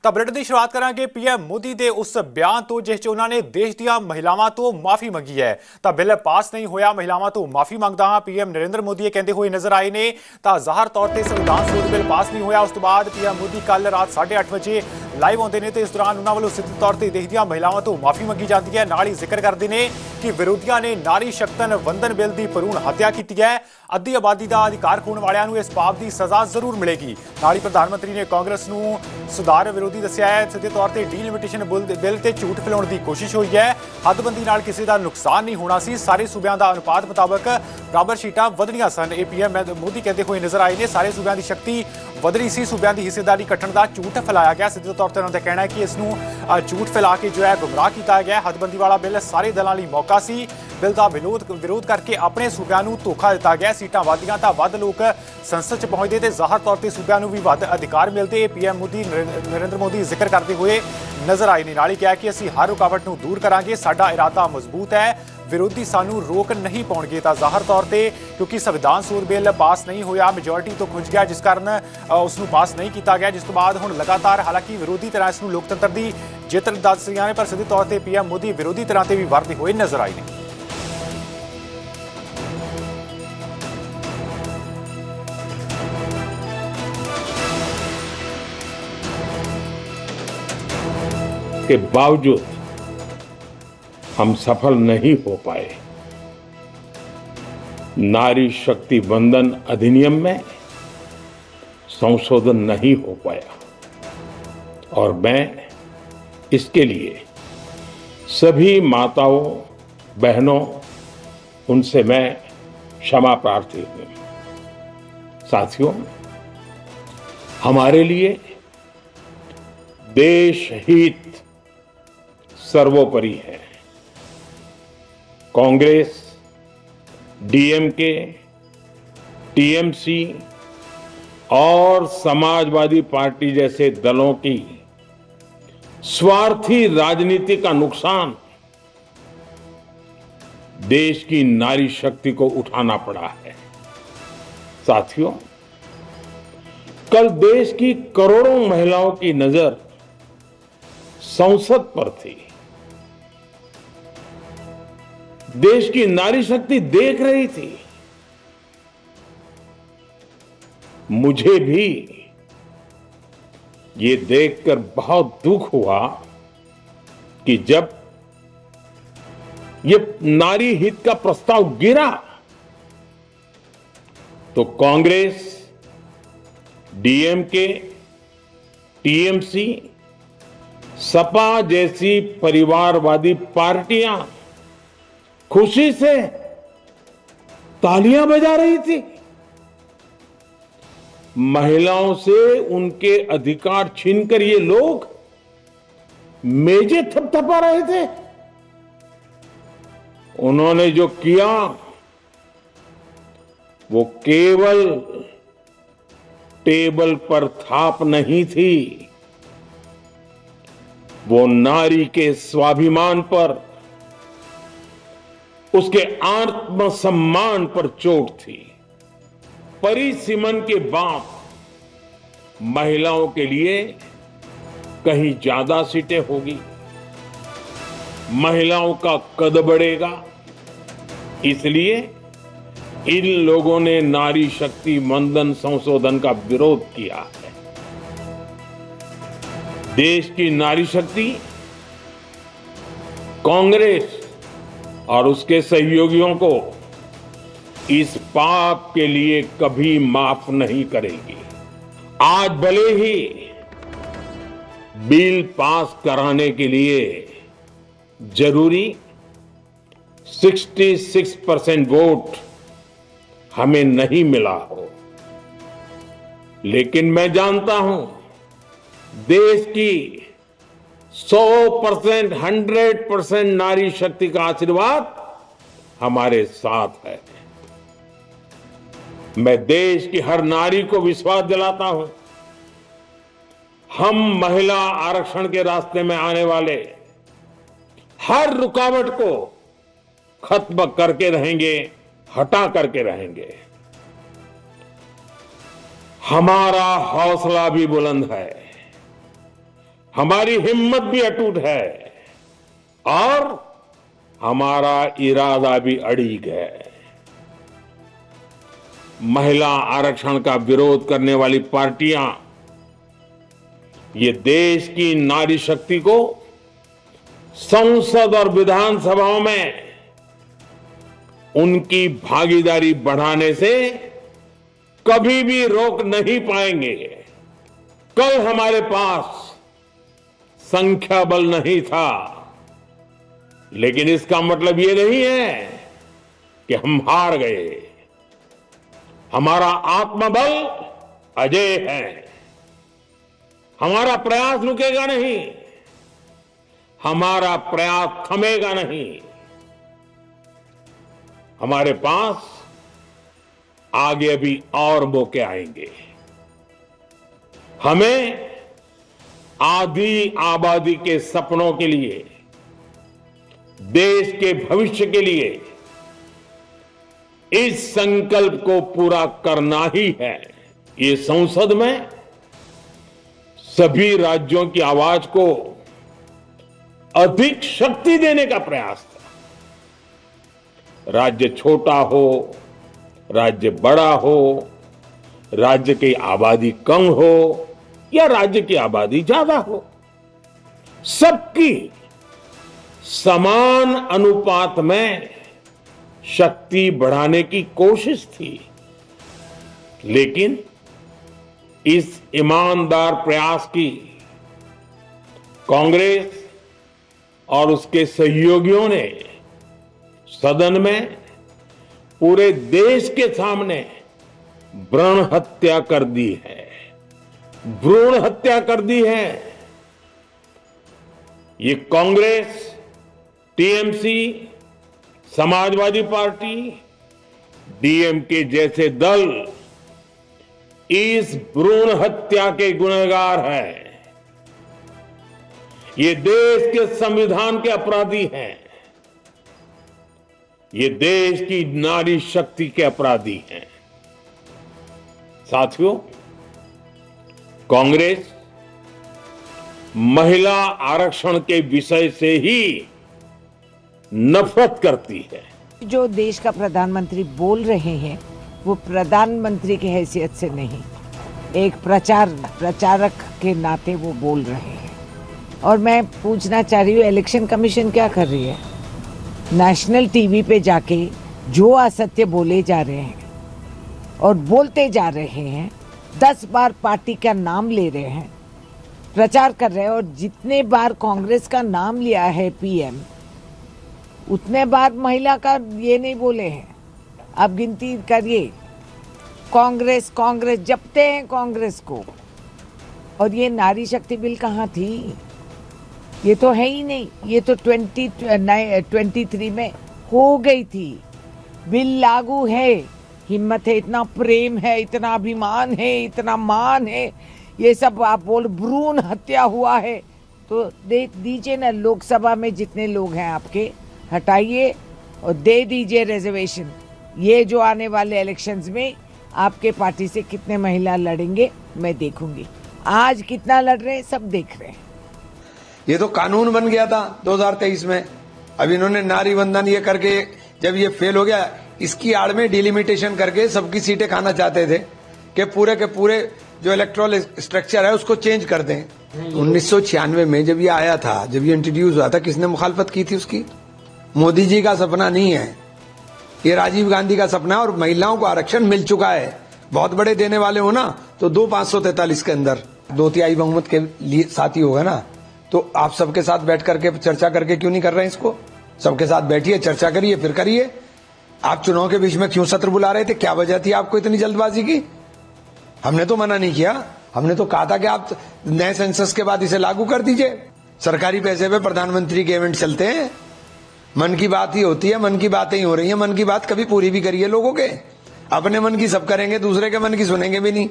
ਤਾਂ ਬੁਲੇਟਿਨ ਦੀ ਸ਼ੁਰੂਆਤ ਕਰਾਂਗੇ ਪੀਐਮ ਮੋਦੀ ਦੇ ਉਸ ਬਿਆਨ ਤੋਂ ਜਿਸ 'ਚ ਉਹਨਾਂ ਨੇ ਦੇਸ਼ ਦੀਆਂ ਮਹਿਲਾਵਾਂ ਤੋਂ ਮਾਫੀ ਮੰਗੀ ਹੈ। ਤਾਂ ਬਿੱਲ ਪਾਸ ਨਹੀਂ ਹੋਇਆ, ਮਹਿਲਾਵਾਂ ਤੋਂ ਮਾਫੀ ਮੰਗਦਾ ਹਾਂ, ਪੀਐਮ ਨਰਿੰਦਰ ਮੋਦੀ ਇਹ ਕਹਿੰਦੇ ਹੋਏ ਨਜ਼ਰ ਆਏ ਨੇ। ਤਾਂ ਜ਼ਾਹਰ ਤੌਰ ਤੇ ਸੰਵਿਧਾਨ ਸੋਧ ਬਿੱਲ ਪਾਸ ਨਹੀਂ ਹੋਇਆ। ਉਸ ਤੋਂ ਬਾਅਦ ਪੀਐਮ ਮੋਦੀ ਕੱਲ ਰਾਤ 8:30 ਵਜੇ ਲਾਈਵ ਆਉਂਦੇ ਨੇ ਤੇ ਇਸ ਦੌਰਾਨ ਉਹਨਾਂ ਵੱਲੋਂ ਸਿੱਧੇ ਤੌਰ ਤੇ ਦੇਸ਼ ਦੀਆਂ ਮਹਿਲਾਵਾਂ ਤੋਂ ਮਾਫੀ ਮੰਗੀ ਜਾਂਦੀ ਹੈ। ਨਾਲ ਹੀ ਜ਼ਿਕਰ ਕਰਦੇ ਨੇ ਕਿ ਵਿਰੋਧੀਆਂ ਨੇ ਨਾਰੀ ਸ਼ਕਤਨ ਵੰਦਨ ਬਿੱਲ ਦੀ ਭਰੂਣ ਹੱਤਿਆ ਕੀਤੀ ਹੈ। ਅੱਧੀ ਆਬਾਦੀ ਦਾ ਅਧਿਕਾਰ ਖੋਣ ਵਾਲਿਆਂ ਨੂੰ ਇਸ ਪਾਪ ਦੀ ਸਜ਼ਾ ਜ਼ਰੂਰ ਮਿਲੇਗੀ। ਨਾਲ ਹੀ ਪ੍ਰਧਾਨ ਮੰਤਰੀ ਨੇ ਕਾਂਗਰਸ ਨੂੰ ਸੁਧਾਰ ਵਿਰੋਧੀ ਦੱਸਿਆ ਹੈ। ਸਿੱਧੇ ਤੌਰ ਤੇ ਡੀਲਿਮਿਟੇਸ਼ਨ ਬਿੱਲ ਤੇ ਝੂਠ ਫੈਲਾਉਣ ਦੀ ਕੋਸ਼ਿਸ਼ ਹੋਈ ਹੈ। ਹੱਦਬੰਦੀ ਨਾਲ ਕਿਸੇ ਦਾ ਨੁਕਸਾਨ ਨਹੀਂ ਹੋਣਾ ਸੀ। ਸਾਰੇ ਸੂਬਿਆਂ ਦਾ ਅਨੁਪਾਤ ਮੁਤਾਬਕ ਬਰਾਬਰ ਸੀਟਾਂ ਵਧਣੀਆਂ ਸਨ। ਇਹ ਪੀਐਮ ਮੋਦੀ ਕਹਿੰਦੇ ਹੋਏ ਨਜ਼ਰ ਆਏ ਨੇ। ਸਾਰੇ ਸੂਬਿਆਂ ਦੀ ਸ਼ਕਤੀ ਵਧਣੀ ਸੀ, ਸੂਬਿਆਂ ਦੀ ਹਿੱਸੇਦਾਰੀ ਘਟਣ ਦਾ ਝੂਠ ਫੈਲਾਇਆ ਗਿਆ। ਸਿੱਧੇ ਤੌਰ ਤੇ ਉਹਨਾਂ ਦਾ ਕਹਿਣਾ ਹੈ ਕਿ ਇਸ ਨੂੰ ਝੂਠ ਫੈਲਾ ਕੇ ਜੋ ਹੈ ਗੁੰਮਰਾਹ ਕੀਤਾ ਗਿਆ। ਹੱਦਬੰਦੀ ਵਾਲਾ ਬਿੱਲ ਸਾਰੇ ਦਲਾਂ ਲਈ ਮੌਕਾ ਸੀ। ਬਿੱਲ ਦਾ ਵਿਰੋਧ ਕਰਕੇ ਆਪਣੇ ਸੂਬਿਆਂ ਨੂੰ ਧੋਖਾ ਦਿੱਤਾ ਗਿਆ। ਸੀਟਾਂ ਵਧਦੀਆਂ ਤਾਂ ਵੱਧ ਲੋਕ ਸੰਸਦ 'ਚ ਪਹੁੰਚਦੇ ਤੇ ਜ਼ਾਹਰ ਤੌਰ ਤੇ ਸੂਬਿਆਂ ਨੂੰ ਵੀ ਵੱਧ ਅਧਿਕਾਰ ਮਿਲਦੇ। ਇਹ ਪੀਐਮ ਮੋਦੀ ਨਰਿੰਦਰ ਮੋਦੀ ਜ਼ਿਕਰ ਕਰਦੇ ਹੋਏ ਨਜ਼ਰ ਆਏ ਨੇ। ਨਾਲ ਹੀ ਕਿਹਾ ਕਿ ਅਸੀਂ ਹਰ ਰੁਕਾਵਟ ਨੂੰ ਦੂਰ ਕਰਾਂਗੇ, ਸਾਡਾ ਇਰਾਦਾ ਮਜ਼ਬੂਤ ਹੈ, ਵਿਰੋਧੀ ਸਾਨੂੰ ਰੋਕ ਨਹੀਂ ਪਾਉਣਗੇ। ਤਾਂ ਜ਼ਾਹਰ ਤੌਰ ਤੇ ਕਿਉਂਕਿ ਸੰਵਿਧਾਨ ਸੋਧ ਬਿੱਲ ਪਾਸ ਨਹੀਂ ਹੋਇਆ, ਮੈਜੋਰਿਟੀ ਤੋਂ ਖੁੰਝ ਗਿਆ, ਜਿਸ ਕਾਰਨ ਉਸ ਨੂੰ ਪਾਸ ਨਹੀਂ ਕੀਤਾ ਗਿਆ। ਜਿਸ ਤੋਂ ਬਾਅਦ ਹੁਣ ਲਗਾਤਾਰ ਹਾਲਾਂਕਿ ਵਿਰੋਧੀ ਧਿਰਾਂ ਇਸ ਨੂੰ ਲੋਕਤੰਤਰ ਦੀ ਜਿੱਤ ਦੱਸ ਰਹੀਆਂ ਨੇ, ਪਰ ਸਿੱਧੇ ਤੌਰ ਤੇ ਪੀਐਮ ਮੋਦੀ ਵਿਰੋਧੀ ਧਿਰਾਂ ਤੇ ਵੀ ਵਰਤੇ ਹੋਏ ਨਜ਼ਰ ਆਏ ਨੇ। के बावजूद हम सफल नहीं हो पाए। नारी शक्ति वंदन अधिनियम में संशोधन नहीं हो पाया और मैं इसके लिए सभी माताओं बहनों उनसे मैं क्षमा प्रार्थी हूं। साथियों, हमारे लिए देश हित सर्वोपरि है। कांग्रेस, डीएमके, टीएमसी और समाजवादी पार्टी जैसे दलों की स्वार्थी राजनीति का नुकसान देश की नारी शक्ति को उठाना पड़ा है। साथियों, कल देश की करोड़ों महिलाओं की नजर संसद पर थी। देश की नारी शक्ति देख रही थी। मुझे भी ये देखकर बहुत दुख हुआ कि जब ये नारी हित का प्रस्ताव गिरा तो कांग्रेस, डीएमके, टीएमसी, सपा जैसी परिवारवादी पार्टियां खुशी से तालियां बजा रही थी। महिलाओं से उनके अधिकार छीनकर ये लोग मेजें थपथपा रहे थे। उन्होंने जो किया वो केवल टेबल पर थाप नहीं थी, वो नारी के स्वाभिमान पर, उसके आत्मसम्मान पर चोट थी। परिसीमन के बाद महिलाओं के लिए कहीं ज्यादा सीटें होगी, महिलाओं का कद बढ़ेगा। इसलिए इन लोगों ने नारी शक्ति वंदन संशोधन का विरोध किया है। देश की नारी शक्ति कांग्रेस और उसके सहयोगियों को इस पाप के लिए कभी माफ नहीं करेगी। आज भले ही बिल पास कराने के लिए जरूरी 66% वोट हमें नहीं मिला हो, लेकिन मैं जानता हूं देश की 100%, 100% नारी शक्ति का आशीर्वाद हमारे साथ है। मैं देश की हर नारी को विश्वास दिलाता हूं, हम महिला आरक्षण के रास्ते में आने वाले हर रुकावट को खत्म करके रहेंगे, हटा करके रहेंगे। हमारा हौसला भी बुलंद है। हमारी हिम्मत भी अटूट है और हमारा इरादा भी अड़िग है। महिला आरक्षण का विरोध करने वाली पार्टियां ये देश की नारी शक्ति को संसद और विधानसभाओं में उनकी भागीदारी बढ़ाने से कभी भी रोक नहीं पाएंगे। कल हमारे पास संख्या बल नहीं था, लेकिन इसका मतलब ये नहीं है कि हम हार गए। हमारा आत्मबल अजय है। हमारा प्रयास रुकेगा नहीं, हमारा प्रयास थमेगा नहीं। हमारे पास आगे भी और मौके आएंगे। हमें आधी आबादी के सपनों के लिए, देश के भविष्य के लिए इस संकल्प को पूरा करना ही है। ये संसद में सभी राज्यों की आवाज को अधिक शक्ति देने का प्रयास था। राज्य छोटा हो, राज्य बड़ा हो, राज्य की आबादी कम हो या राज्य की आबादी ज्यादा हो, सबकी समान अनुपात में शक्ति बढ़ाने की कोशिश थी। लेकिन इस ईमानदार प्रयास की कांग्रेस और उसके सहयोगियों ने सदन में पूरे देश के सामने भ्रूण हत्या कर दी है। भ्रूण हत्या कर दी है। ये Congress, TMC, Samajwadi party, DMK जैसे दल इस भ्रूण हत्या के गुनहगार हैं। ये देश के संविधान के अपराधी हैं। ये देश की नारी शक्ति के अपराधी हैं। साथियों, कांग्रेस महिला आरक्षण के विषय से ही नफरत करती है। जो देश का प्रधानमंत्री बोल रहे हैं वो प्रधानमंत्री की हैसियत से नहीं, एक प्रचारक के नाते वो बोल रहे हैं। और मैं पूछना चाह रही हूँ, इलेक्शन कमीशन क्या कर रही है? नेशनल टीवी पे जाके जो असत्य बोले जा रहे हैं और बोलते जा रहे हैं, 10 बार पार्टी का नाम ले रहे हैं, प्रचार कर रहे हैं। और जितने बार कांग्रेस का नाम लिया है पीएम, उतने बार महिला का ये नहीं बोले हैं। आप गिनती करिए, कांग्रेस जपते हैं कांग्रेस को। और ये नारी शक्ति बिल कहाँ थी? ये तो है ही नहीं। ये तो 2023 में हो गई थी। बिल लागू है, हिम्मत है, इतना प्रेम है, इतना अभिमान है, इतना मान है, ये सब आप बोल भ्रूण हत्या हुआ है तो दे दीजिए ना। लोकसभा में जितने लोग हैं आपके, हटाइए और दे दीजिए रिजर्वेशन। ये जो आने वाले इलेक्शंस में आपके पार्टी से कितने महिला लड़ेंगे मैं देखूंगी। आज कितना लड़ रहे हैं सब देख रहे हैं। ये तो कानून बन गया था 2023 में। अब इन्होंने नारी वंदन ये करके, जब ये फेल हो गया, इसकी आड़ में डिलिमिटेशन करके सबकी सीटें खाना चाहते थे कि पूरे के पूरे जो इलेक्टोरल स्ट्रक्चर है उसको चेंज कर दें। 1996 में जब ये आया था, जब ये इंट्रोड्यूस हुआ था, किसने मुखालफत की थी उसकी? मोदी जी का सपना नहीं है, ये राजीव गांधी का सपना है। और महिलाओं को आरक्षण मिल चुका है। बहुत बड़े देने वाले हो ना तो 543 के अंदर 2/3 बहुमत के लिए साथ ही होगा ना। तो आप सबके साथ बैठ करके चर्चा करके क्यों नहीं कर रहे हैं इसको? सबके साथ बैठिए, चर्चा करिए, फिर करिए। आप चुनाव के बीच में क्यों सत्र बुला रहे थे? क्या वजह थी आपको इतनी जल्दबाजी की? हमने तो मना नहीं किया। हमने तो कहा था कि आप नए सेंसस के बाद इसे लागू कर दीजिए। सरकारी पैसे पे प्रधानमंत्री के इवेंट चलते हैं। मन की बात ही होती है, मन की बातें ही हो रही है। मन की बात कभी पूरी भी करिए लोगों के। अपने मन की सब करेंगे, दूसरे के मन की सुनेंगे भी नहीं।